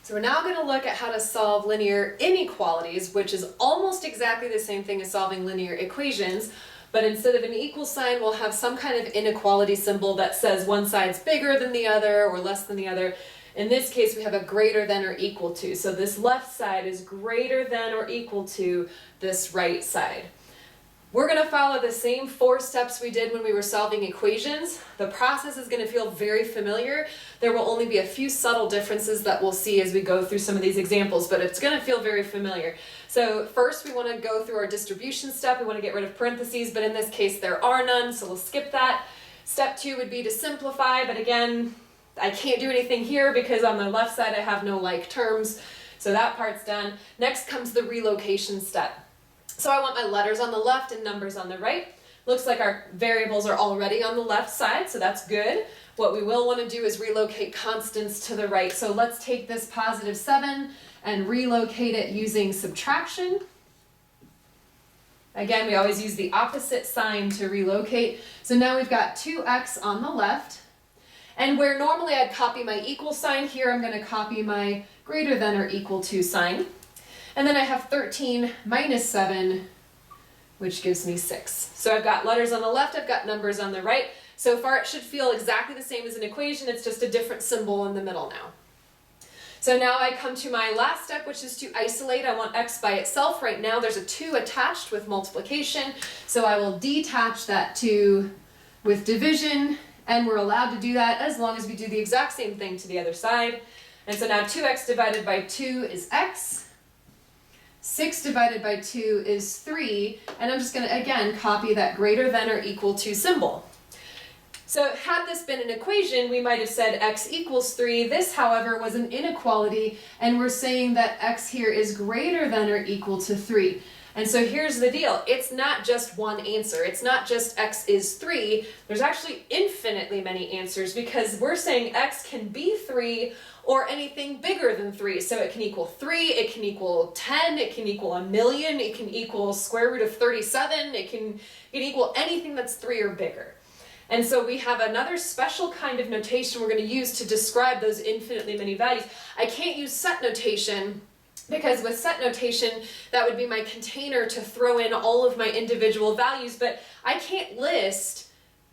So we're now going to look at how to solve linear inequalities, which is almost exactly the same thing as solving linear equations, but instead of an equal sign, we'll have some kind of inequality symbol that says one side's bigger than the other or less than the other. In this case, we have a greater than or equal to. So this left side is greater than or equal to this right side. We're going to follow the same 4 steps we did when we were solving equations. The process is going to feel very familiar. There will only be a few subtle differences that we'll see as we go through some of these examples, but it's going to feel very familiar. So first we want to go through our distribution step. We want to get rid of parentheses, but in this case there are none, so we'll skip that. Step 2 would be to simplify, but again, I can't do anything here because on the left side I have no like terms, so that part's done. Next comes the relocation step. So I want my letters on the left and numbers on the right. Looks like our variables are already on the left side, so that's good. What we will want to do is relocate constants to the right. So let's take this positive 7 and relocate it using subtraction. Again, we always use the opposite sign to relocate. So now we've got 2x on the left. And where normally I'd copy my equal sign, here I'm going to copy my greater than or equal to sign. And then I have 13 minus 7, which gives me 6. So I've got letters on the left, I've got numbers on the right. So far it should feel exactly the same as an equation, it's just a different symbol in the middle now. So now I come to my last step, which is to isolate. I want x by itself. Right now there's a 2 attached with multiplication, so I will detach that 2 with division, and we're allowed to do that as long as we do the exact same thing to the other side. And so now 2x divided by 2 is x. 6 divided by 2 is 3, and I'm just going to, again, copy that greater than or equal to symbol. So had this been an equation, we might have said x equals 3. This, however, was an inequality, and we're saying that x here is greater than or equal to 3. And so here's the deal. It's not just one answer. It's not just x is 3. There's actually infinitely many answers because we're saying x can be 3 or anything bigger than 3. So it can equal 3, it can equal 10, it can equal 1,000,000, it can equal square root of 37, it can equal anything that's 3 or bigger. And so we have another special kind of notation we're going to use to describe those infinitely many values. I can't use set notation because with set notation, that would be my container to throw in all of my individual values, but I can't list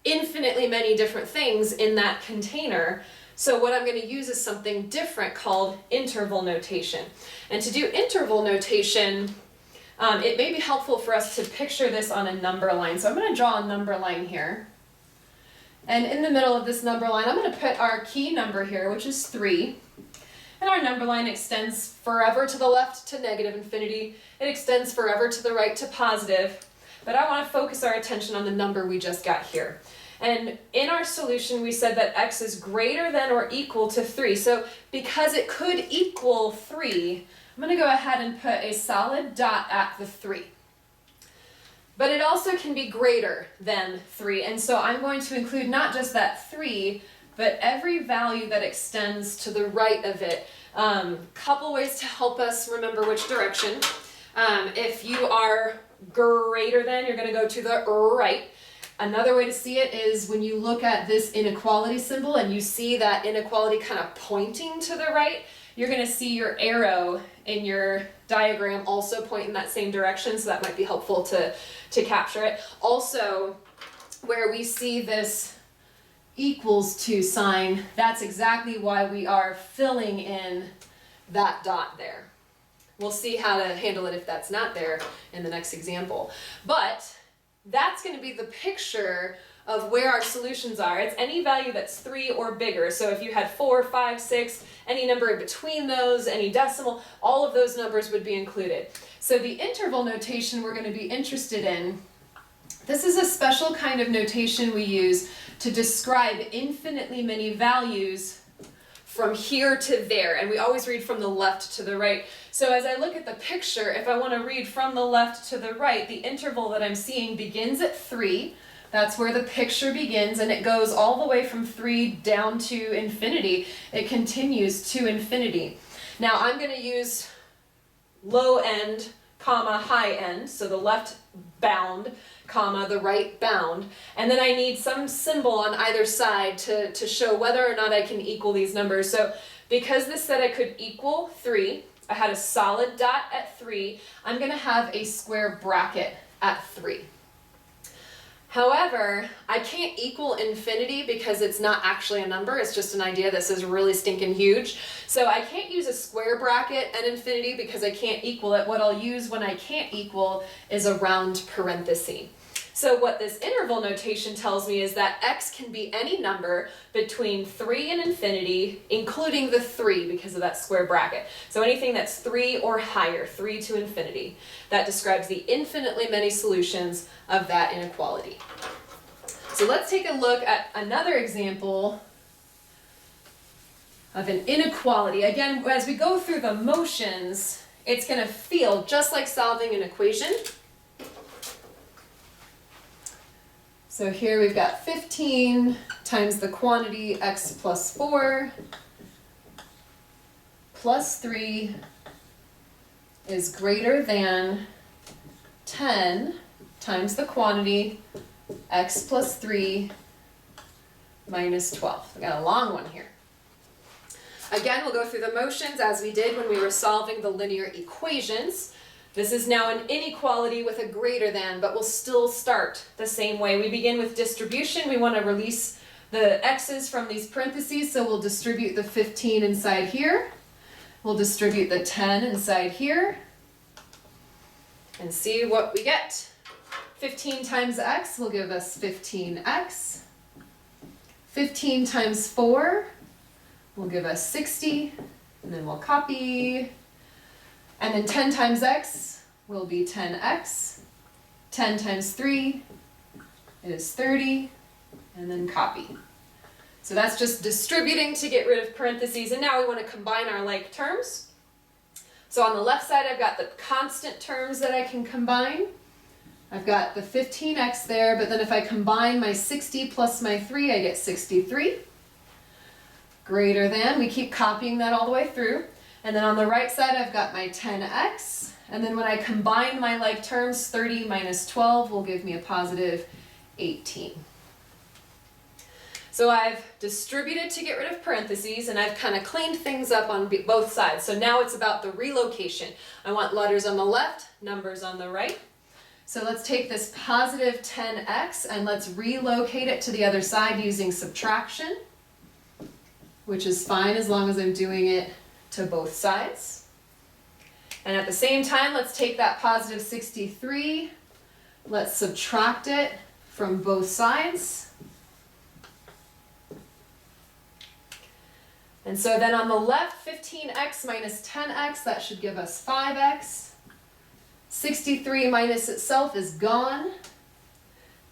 infinitely many different things in that container. So what I'm going to use is something different called interval notation. And to do interval notation, it may be helpful for us to picture this on a number line. So I'm going to draw a number line here. And in the middle of this number line, I'm going to put our key number here, which is 3. And our number line extends forever to the left to negative infinity. It extends forever to the right to positive. But I want to focus our attention on the number we just got here. And in our solution, we said that x is greater than or equal to 3. So because it could equal 3, I'm going to go ahead and put a solid dot at the 3. But it also can be greater than 3. And so I'm going to include not just that 3, but every value that extends to the right of it. Couple ways to help us remember which direction. If you are greater than, you're going to go to the right. Another way to see it is when you look at this inequality symbol and you see that inequality kind of pointing to the right, you're going to see your arrow in your diagram also point in that same direction, so that might be helpful to capture it. Also, where we see this equals to sign, that's exactly why we are filling in that dot there. We'll see how to handle it if that's not there in the next example. But that's going to be the picture of where our solutions are. It's any value that's 3 or bigger. So if you had 4, 5, 6, any number in between those, any decimal, all of those numbers would be included. So the interval notation we're going to be interested in, this is a special kind of notation we use to describe infinitely many values from here to there, and we always read from the left to the right. So as I look at the picture, if I want to read from the left to the right, the interval that I'm seeing begins at 3. That's where the picture begins, and it goes all the way from 3 down to infinity. It continues to infinity. Now I'm going to use low end, comma, high end, so the left bound, comma, the right bound, and then I need some symbol on either side to show whether or not I can equal these numbers. So Because this said I could equal 3, I had a solid dot at 3, I'm going to have a square bracket at 3. However, I can't equal infinity because it's not actually a number, it's just an idea. This is really stinking huge. So I can't use a square bracket at infinity because I can't equal it. What I'll use when I can't equal is a round parenthesis. So what this interval notation tells me is that x can be any number between 3 and infinity, including the 3 because of that square bracket. So anything that's 3 or higher, 3 to infinity, that describes the infinitely many solutions of that inequality. So let's take a look at another example of an inequality. Again, as we go through the motions, it's going to feel just like solving an equation. So here we've got 15 times the quantity x plus 4 plus 3 is greater than 10 times the quantity x plus 3 minus 12. We got a long one here. Again, we'll go through the motions as we did when we were solving the linear equations. This is now an inequality with a greater than, but we'll still start the same way. We begin with distribution. We want to release the x's from these parentheses, so we'll distribute the 15 inside here. We'll distribute the 10 inside here and see what we get. 15 times x will give us 15x. 15 times 4 will give us 60, and then we'll copy. And then 10 times x will be 10x. 10 times 3 is 30, and then copy. So that's just distributing to get rid of parentheses, and now we want to combine our like terms. So on the left side, I've got the constant terms that I can combine. I've got the 15x there, but then if I combine my 60 plus my 3, I get 63. Greater than, we keep copying that all the way through. And then on the right side, I've got my 10x. And then when I combine my like terms, 30 minus 12 will give me a positive 18. So I've distributed to get rid of parentheses, and I've kind of cleaned things up on both sides. So now it's about the relocation. I want letters on the left, numbers on the right. So let's take this positive 10x and let's relocate it to the other side using subtraction, which is fine as long as I'm doing it to both sides. And at the same time, let's take that positive 63, let's subtract it from both sides. And so then on the left, 15x minus 10x, that should give us 5x. 63 minus itself is gone.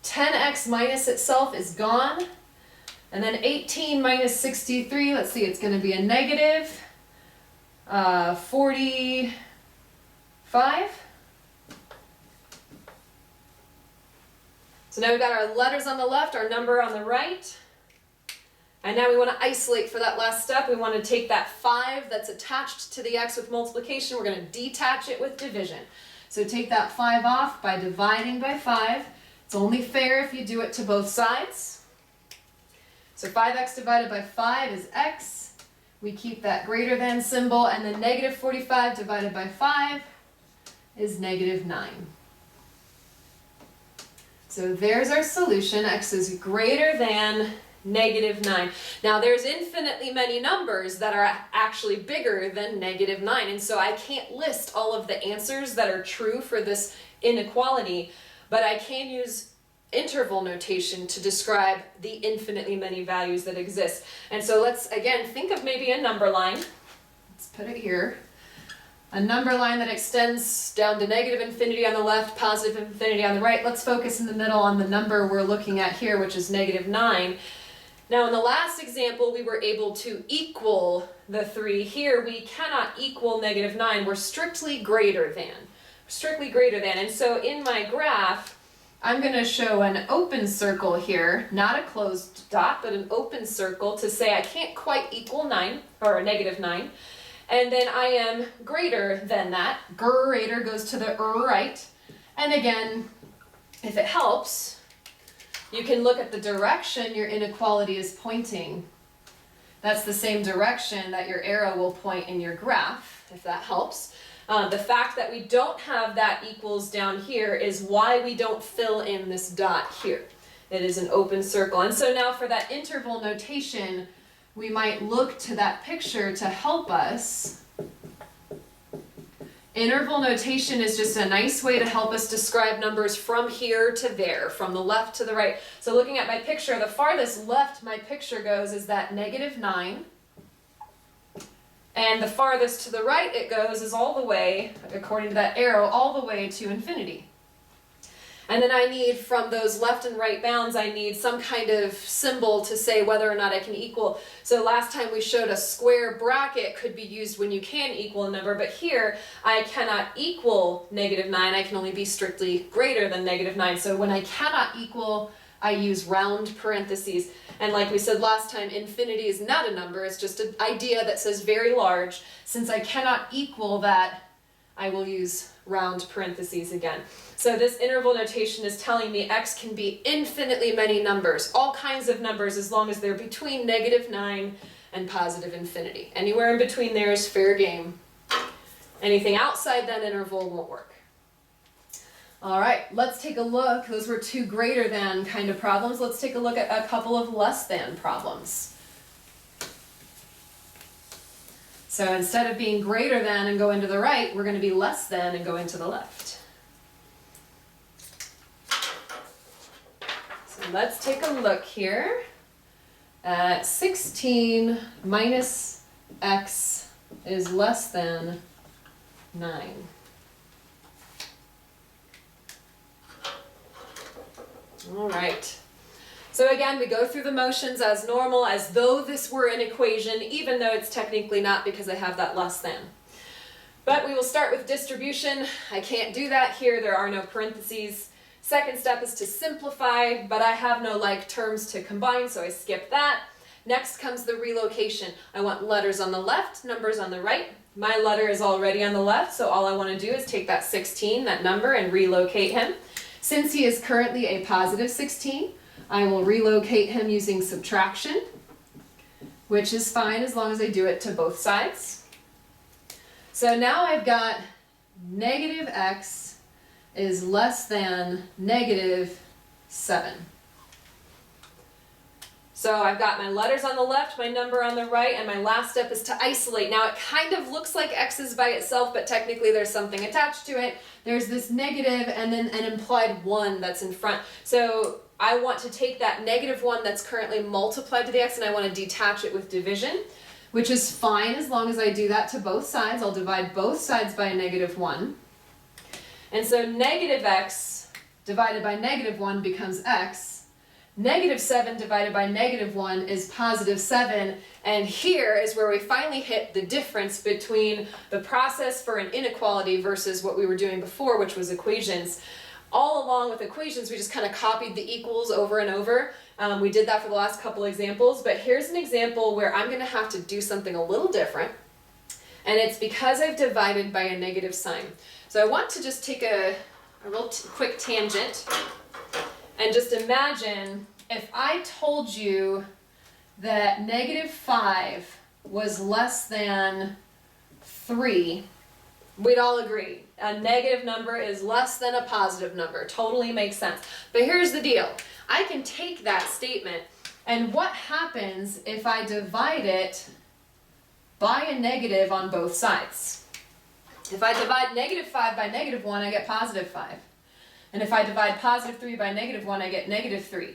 10x minus itself is gone. And then 18 minus 63, let's see, it's going to be a negative 45. So now we've got our letters on the left, our number on the right. And now we want to isolate for that last step. We want to take that 5 that's attached to the x with multiplication. We're going to detach it with division. So take that 5 off by dividing by 5. It's only fair if you do it to both sides. So 5x divided by 5 is x. We keep that greater than symbol, and then negative 45 divided by 5 is negative 9. So there's our solution. X is greater than negative 9. Now there's infinitely many numbers that are actually bigger than negative 9, and so I can't list all of the answers that are true for this inequality, but I can use interval notation to describe the infinitely many values that exist. And so let's again think of maybe a number line. Let's put it here. A number line that extends down to negative infinity on the left, positive infinity on the right. Let's focus in the middle on the number we're looking at here, which is negative 9. Now in the last example, we were able to equal the 3. Here we cannot equal negative 9. We're strictly greater than. Strictly greater than. And so in my graph, I'm going to show an open circle here, not a closed dot, but an open circle to say I can't quite equal 9, or negative 9. And then I am greater than that. Greater goes to the right. And again, if it helps, you can look at the direction your inequality is pointing. That's the same direction that your arrow will point in your graph, if that helps. The fact that we don't have that equals down here is why we don't fill in this dot here. It is an open circle. And so now for that interval notation, we might look to that picture to help us. Interval notation is just a nice way to help us describe numbers from here to there, from the left to the right. So looking at my picture, the farthest left my picture goes is that -9. And the farthest to the right it goes is all the way, according to that arrow, all the way to infinity. And then I need, from those left and right bounds, I need some kind of symbol to say whether or not I can equal. So last time we showed a square bracket could be used when you can equal a number, but here I cannot equal -9, I can only be strictly greater than -9. So when I cannot equal, I use round parentheses. And like we said last time, infinity is not a number, it's just an idea that says very large. Since I cannot equal that, I will use round parentheses again. So this interval notation is telling me x can be infinitely many numbers, all kinds of numbers, as long as they're between -9 and positive infinity. Anywhere in between there is fair game. Anything outside that interval won't work. All right, let's take a look. Those were two greater than kind of problems. Let's take a look at a couple of less than problems. So instead of being greater than and go into the right, we're going to be less than and go into the left. So let's take a look here at 16 minus x is less than 9. All right. So again, we go through the motions as normal, as though this were an equation, even though it's technically not because I have that less than. But we will start with distribution. I can't do that here. There are no parentheses. Second step is to simplify, but I have no like terms to combine, so I skip that. Next comes the relocation. I want letters on the left, numbers on the right. My letter is already on the left, so all I want to do is take that 16, that number, and relocate him. Since he is currently a positive 16, I will relocate him using subtraction, which is fine as long as I do it to both sides. So now I've got negative x is less than -7. So I've got my letters on the left, my number on the right, and my last step is to isolate. Now it kind of looks like x is by itself, but technically there's something attached to it. There's this negative and then an implied 1 that's in front. So I want to take that -1 that's currently multiplied to the x and I want to detach it with division, which is fine as long as I do that to both sides. I'll divide both sides by a -1. And so negative x divided by -1 becomes x. -7 divided by -1 is +7, and here is where we finally hit the difference between the process for an inequality versus what we were doing before, which was equations. All along with equations, we just kind of copied the equals over and over. We did that for the last couple examples, but here's an example where I'm going to have to do something a little different, and it's because I've divided by a negative sign. So I want to just take a real quick tangent. And just imagine if I told you that -5 was less than 3, we'd all agree. A negative number is less than a positive number. Totally makes sense. But here's the deal. I can take that statement, and what happens if I divide it by a negative on both sides? If I divide -5 by -1, I get +5. And if I divide +3 by -1, I get -3.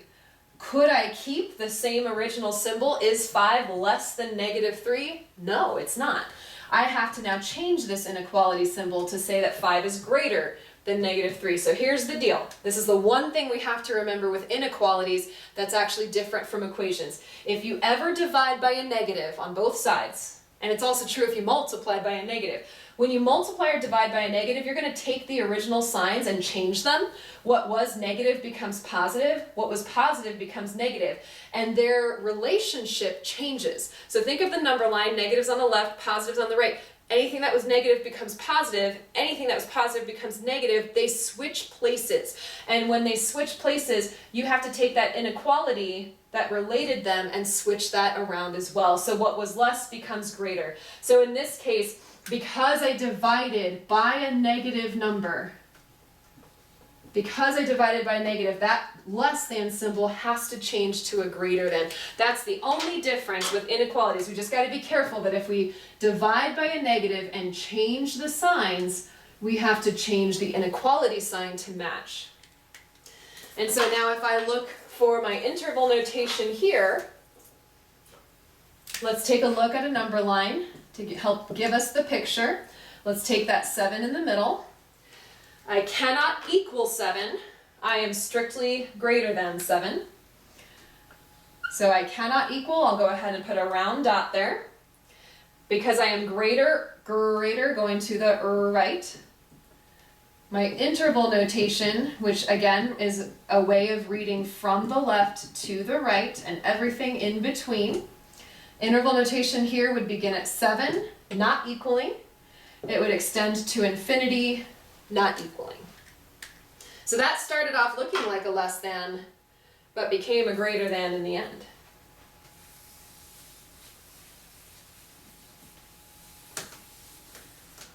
Could I keep the same original symbol? Is 5 less than -3? No, it's not. I have to now change this inequality symbol to say that 5 is greater than -3. So here's the deal. This is the one thing we have to remember with inequalities that's actually different from equations. If you ever divide by a negative on both sides, and it's also true if you multiply by a negative, when you multiply or divide by a negative, you're going to take the original signs and change them. What was negative becomes positive. What was positive becomes negative. And their relationship changes. So think of the number line, negatives on the left, positives on the right. Anything that was negative becomes positive. Anything that was positive becomes negative. They switch places. And when they switch places, you have to take that inequality that related them and switch that around as well. So what was less becomes greater. So in this case, because I divided by a negative number, that less than symbol has to change to a greater than. That's the only difference with inequalities. We just got to be careful that if we divide by a negative and change the signs, we have to change the inequality sign to match. And so now if I look for my interval notation here, let's take a look at a number line to help give us the picture. Let's take that 7 in the middle. I cannot equal 7. I am strictly greater than 7. So I cannot equal, I'll go ahead and put a round dot there. Because I am greater going to the right. My interval notation, which again is a way of reading from the left to the right and everything in between. Interval notation here would begin at 7, not equaling. It would extend to infinity, not equaling. So that started off looking like a less than, but became a greater than in the end.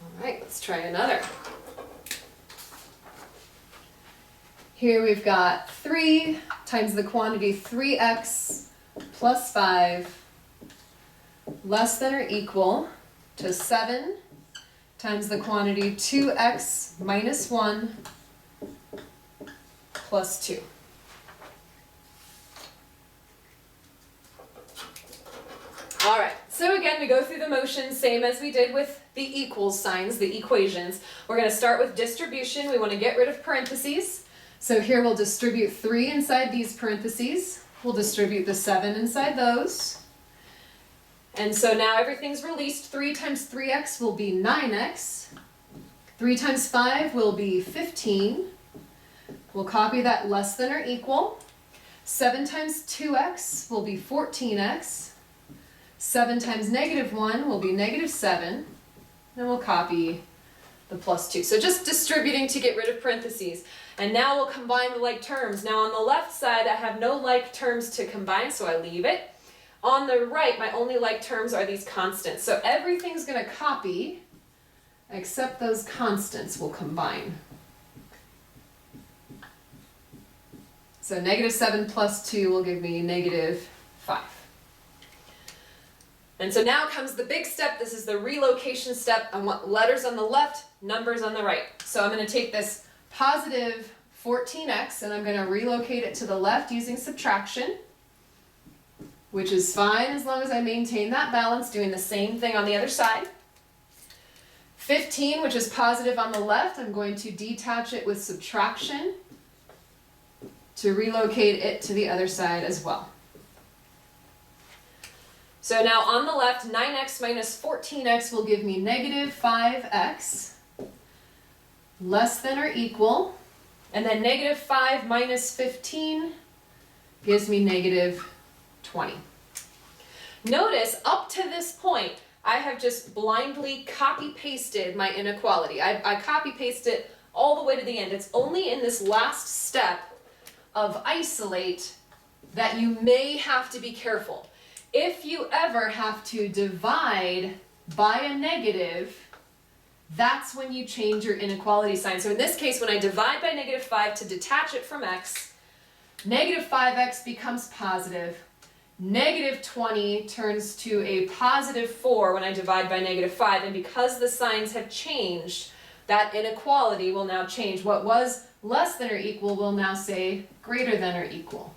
All right, let's try another. Here we've got 3 times the quantity 3x plus 5 less than or equal to 7 times the quantity 2x minus 1 plus 2. All right, so again, we go through the motions, same as we did with the equals signs, the equations. We're going to start with distribution. We want to get rid of parentheses. So here we'll distribute 3 inside these parentheses. We'll distribute the 7 inside those. And so now everything's released. 3 times 3x will be 9x. 3 times 5 will be 15. We'll copy that less than or equal. 7 times 2x will be 14x. 7 times negative 1 will be negative 7. And we'll copy the plus 2. So just distributing to get rid of parentheses. And now we'll combine the like terms. Now on the left side, I have no like terms to combine, so I leave it. On the right, my only like terms are these constants. So everything's going to copy, except those constants will combine. So negative 7 plus 2 will give me negative 5. And so now comes the big step. This is the relocation step. I want letters on the left, numbers on the right. So I'm going to take this positive 14x and I'm going to relocate it to the left using subtraction, which is fine as long as I maintain that balance, doing the same thing on the other side. 15, which is positive on the left, I'm going to detach it with subtraction to relocate it to the other side as well. So now on the left, 9x minus 14x will give me negative 5x, less than or equal, and then negative 5 minus 15 gives me negative 20. Notice up to this point, I have just blindly copy-pasted my inequality. I copy-pasted it all the way to the end. It's only in this last step of isolate that you may have to be careful. If you ever have to divide by a negative, that's when you change your inequality sign. So in this case, when I divide by negative 5 to detach it from x, negative 5x becomes positive. Negative 20 turns to a positive 4 when I divide by negative 5. And because the signs have changed, that inequality will now change. What was less than or equal will now say greater than or equal.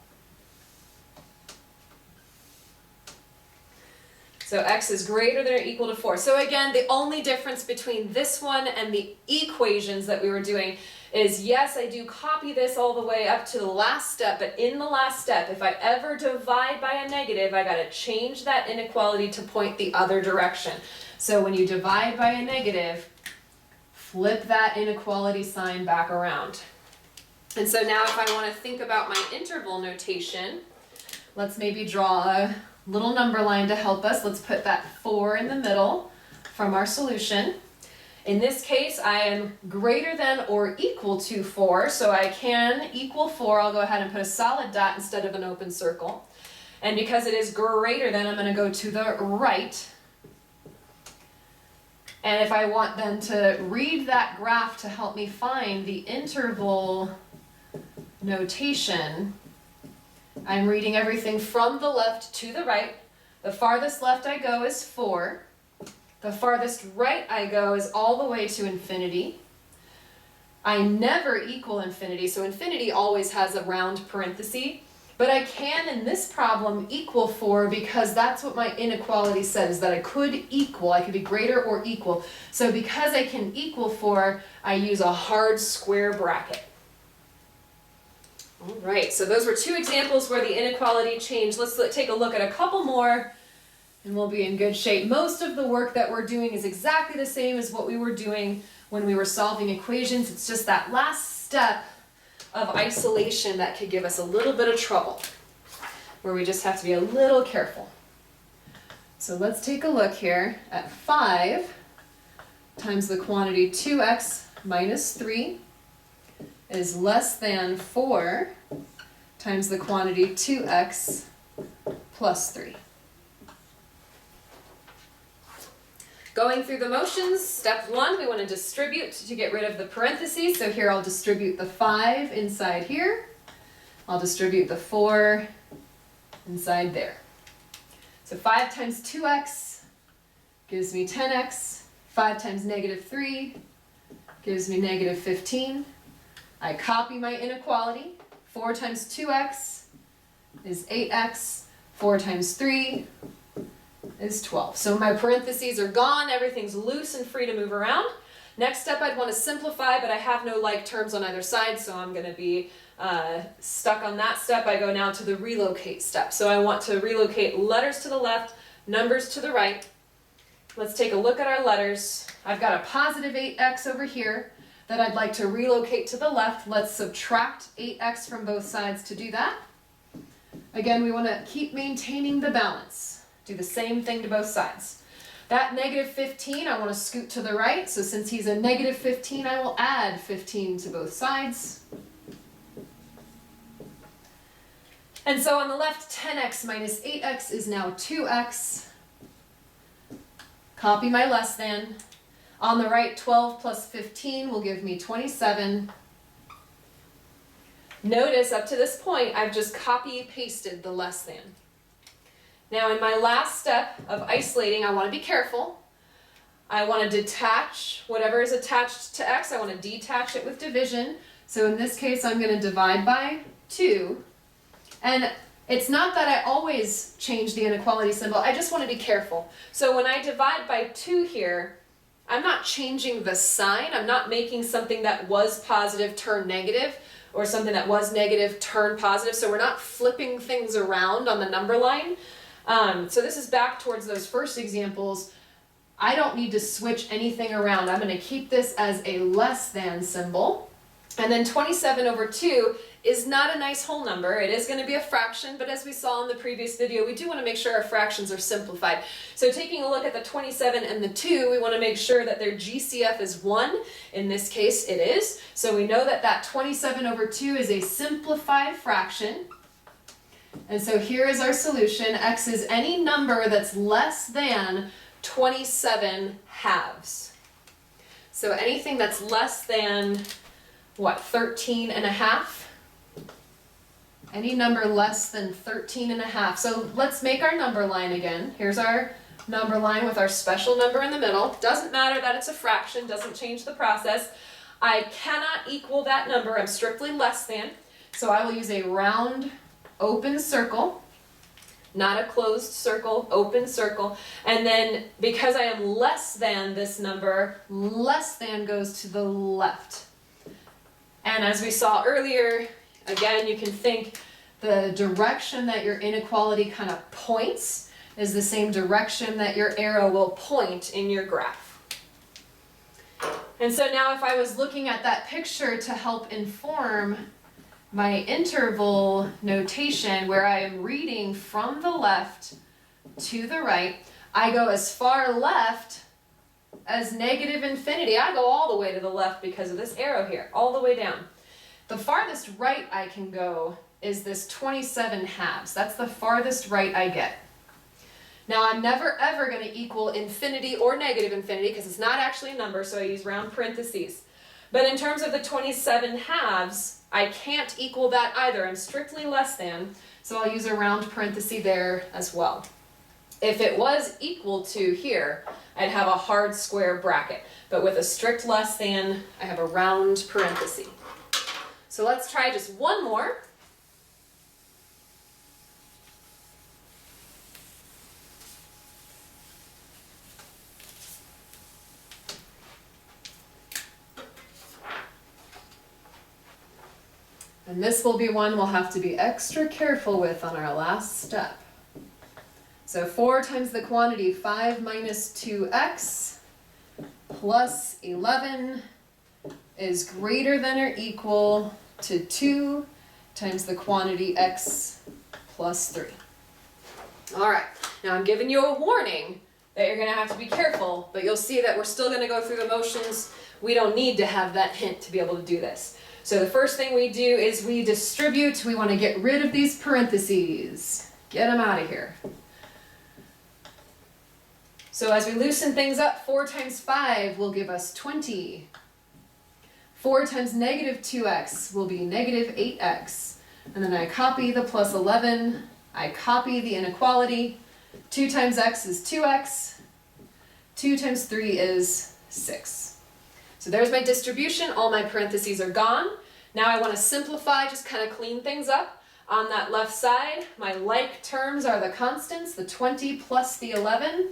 So x is greater than or equal to 4. So again, the only difference between this one and the equations that we were doing is, yes, I do copy this all the way up to the last step, but in the last step, if I ever divide by a negative, I got to change that inequality to point the other direction. So when you divide by a negative, flip that inequality sign back around. And so now if I want to think about my interval notation, let's maybe draw a little number line to help us. Let's put that 4 in the middle from our solution. In this case, I am greater than or equal to 4, so I can equal 4. I'll go ahead and put a solid dot instead of an open circle. And because it is greater than, I'm going to go to the right. And if I want then to read that graph to help me find the interval notation, I'm reading everything from the left to the right. The farthest left I go is 4. The farthest right I go is all the way to infinity. I never equal infinity, so infinity always has a round parenthesis, but I can in this problem equal 4 because that's what my inequality says, that I could equal, I could be greater or equal. So because I can equal 4, I use a hard square bracket. All right, so those were 2 examples where the inequality changed. Let's take a look at a couple more and we'll be in good shape. Most of the work that we're doing is exactly the same as what we were doing when we were solving equations. It's just that last step of isolation that could give us a little bit of trouble, where we just have to be a little careful. So let's take a look here at 5 times the quantity 2x minus 3 is less than 4 times the quantity 2x plus 3. Going through the motions, step 1, we want to distribute to get rid of the parentheses. So here I'll distribute the 5 inside here. I'll distribute the 4 inside there. So 5 times 2x gives me 10x. 5 times negative 3 gives me negative 15. I copy my inequality. 4 times 2x is 8x. 4 times 3 is 12. So my parentheses are gone, everything's loose and free to move around. Next step, I'd want to simplify, but I have no like terms on either side, so I'm going to be stuck on that step. I go now to the relocate step. So I want to relocate letters to the left, numbers to the right. Let's take a look at our letters. I've got a positive 8x over here that I'd like to relocate to the left. Let's subtract 8x from both sides to do that. Again, we want to keep maintaining the balance. Do the same thing to both sides. That negative 15, I want to scoot to the right. So since he's a negative 15, I will add 15 to both sides. And so on the left, 10x minus 8x is now 2x. Copy my less than. On the right, 12 plus 15 will give me 27. Notice up to this point, I've just copy-pasted the less than. Now in my last step of isolating, I want to be careful. I want to detach whatever is attached to x. I want to detach it with division. So in this case, I'm going to divide by 2. And it's not that I always change the inequality symbol. I just want to be careful. So when I divide by 2 here, I'm not changing the sign. I'm not making something that was positive turn negative, or something that was negative turn positive. So we're not flipping things around on the number line. So this is back towards those first examples. I don't need to switch anything around. I'm going to keep this as a less than symbol. And then 27 over 2 is not a nice whole number. It is going to be a fraction, but as we saw in the previous video, we do want to make sure our fractions are simplified. So taking a look at the 27 and the 2, we want to make sure that their GCF is 1. In this case, it is. So we know that that 27 over 2 is a simplified fraction. And so here is our solution. X is any number that's less than 27 halves. So anything that's less than, what, 13 and a half? Any number less than 13 and a half. So let's make our number line again. Here's our number line with our special number in the middle. Doesn't matter that it's a fraction, doesn't change the process. I cannot equal that number. I'm strictly less than. So I will use a round open circle, not a closed circle, open circle. And then because I am less than this number, less than goes to the left. And as we saw earlier, again, you can think the direction that your inequality kind of points is the same direction that your arrow will point in your graph. And so now if I was looking at that picture to help inform my interval notation where I am reading from the left to the right, I go as far left as negative infinity. I go all the way to the left because of this arrow here, all the way down. The farthest right I can go is this 27 halves. That's the farthest right I get. Now I'm never ever going to equal infinity or negative infinity because it's not actually a number, so I use round parentheses. But in terms of the 27 halves, I can't equal that either. I'm strictly less than, so I'll use a round parenthesis there as well. If it was equal to here, I'd have a hard square bracket. But with a strict less than, I have a round parenthesis. So let's try just one more. And this will be one we'll have to be extra careful with on our last step. So 4 times the quantity 5 minus 2x plus 11 is greater than or equal to 2 times the quantity x plus 3. All right, now I'm giving you a warning that you're going to have to be careful, but you'll see that we're still going to go through the motions. We don't need to have that hint to be able to do this. So the first thing we do is we distribute. We want to get rid of these parentheses. Get them out of here. So as we loosen things up, 4 times 5 will give us 20. 4 times negative 2x will be negative 8x. And then I copy the plus 11. I copy the inequality. 2 times x is 2x. 2 times 3 is 6. So there's my distribution. All my parentheses are gone. Now I want to simplify, just kind of clean things up. On that left side, my like terms are the constants, the 20 plus the 11.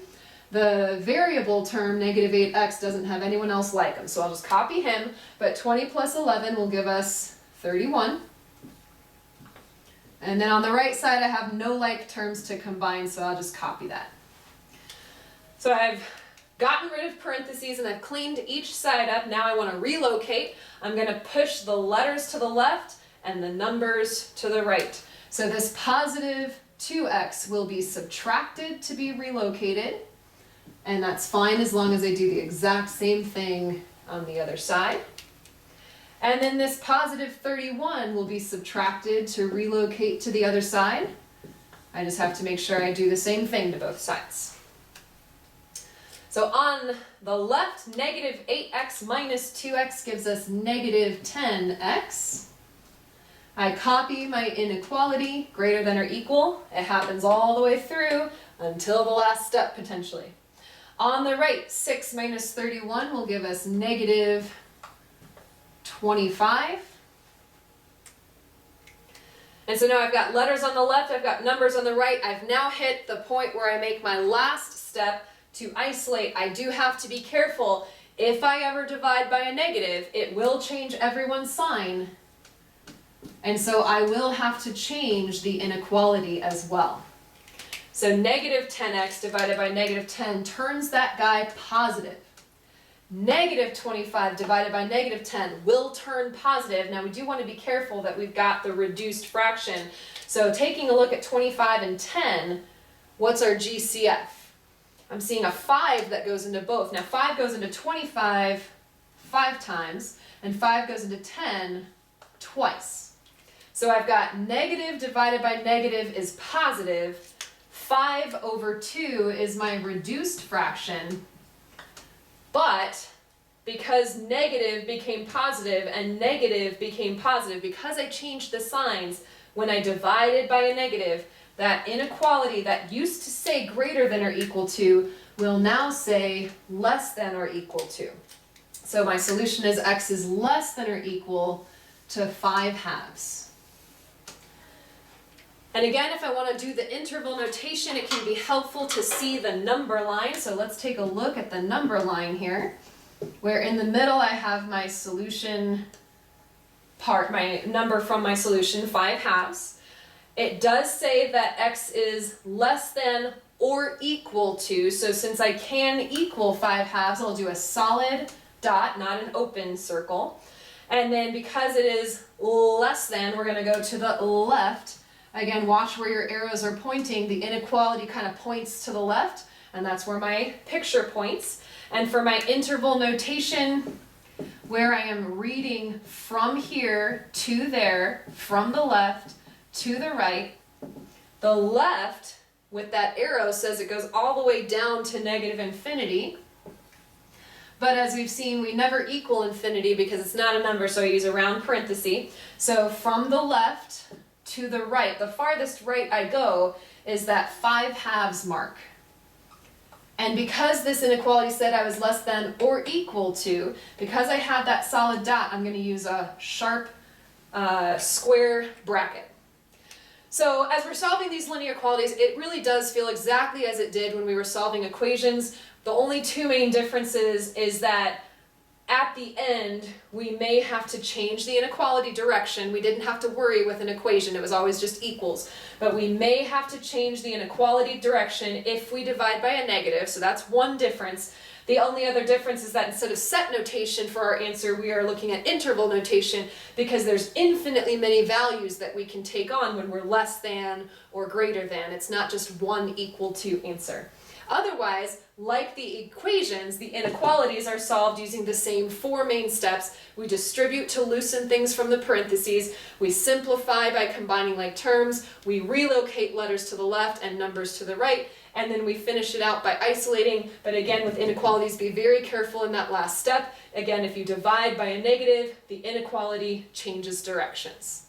The variable term, negative 8x, doesn't have anyone else like him, so I'll just copy him. But 20 plus 11 will give us 31. And then on the right side, I have no like terms to combine, so I'll just copy that. So I've gotten rid of parentheses and I've cleaned each side up. Now I want to relocate. I'm going to push the letters to the left and the numbers to the right. So this positive 2x will be subtracted to be relocated. And that's fine as long as I do the exact same thing on the other side. And then this positive 31 will be subtracted to relocate to the other side. I just have to make sure I do the same thing to both sides. So on the left, negative 8x minus 2x gives us negative 10x. I copy my inequality, greater than or equal. It happens all the way through until the last step, potentially. On the right, 6 minus 31 will give us negative 25. And so now I've got letters on the left, I've got numbers on the right. I've now hit the point where I make my last step to isolate. I do have to be careful. If I ever divide by a negative, it will change everyone's sign. And so I will have to change the inequality as well. So negative 10x divided by negative 10 turns that guy positive. Negative 25 divided by negative 10 will turn positive. Now we do want to be careful that we've got the reduced fraction. So taking a look at 25 and 10, what's our GCF? I'm seeing a 5 that goes into both. Now 5 goes into 25 5 times, and 5 goes into 10 twice. So I've got negative divided by negative is positive. 5 over 2 is my reduced fraction, but because negative became positive and negative became positive, because I changed the signs when I divided by a negative, that inequality that used to say greater than or equal to will now say less than or equal to. So my solution is x is less than or equal to 5 halves. And again, if I want to do the interval notation, it can be helpful to see the number line. So let's take a look at the number line here, where in the middle I have my solution part, my number from my solution, 5 halves. It does say that x is less than or equal to, so since I can equal 5 halves, I'll do a solid dot, not an open circle. And then because it is less than, we're going to go to the left. Again, watch where your arrows are pointing. The inequality kind of points to the left, and that's where my picture points. And for my interval notation, where I am reading from here to there, from the left to the right. The left, with that arrow, says it goes all the way down to negative infinity. But as we've seen, we never equal infinity because it's not a number, so I use a round parenthesis. So from the left to the right, the farthest right I go is that 5/2 mark. And because this inequality said I was less than or equal to, because I had that solid dot, I'm going to use a sharp square bracket. So as we're solving these linear quantities, it really does feel exactly as it did when we were solving equations. The only two main differences is that at the end, we may have to change the inequality direction. We didn't have to worry with an equation, it was always just equals. But we may have to change the inequality direction if we divide by a negative, so that's one difference. The only other difference is that instead of set notation for our answer, we are looking at interval notation because there's infinitely many values that we can take on when we're less than or greater than. It's not just one equal to answer. Otherwise, like the equations, the inequalities are solved using the same four main steps. We distribute to loosen things from the parentheses, we simplify by combining like terms, we relocate letters to the left and numbers to the right, and then we finish it out by isolating. But again, with inequalities, be very careful in that last step. Again, if you divide by a negative, the inequality changes directions.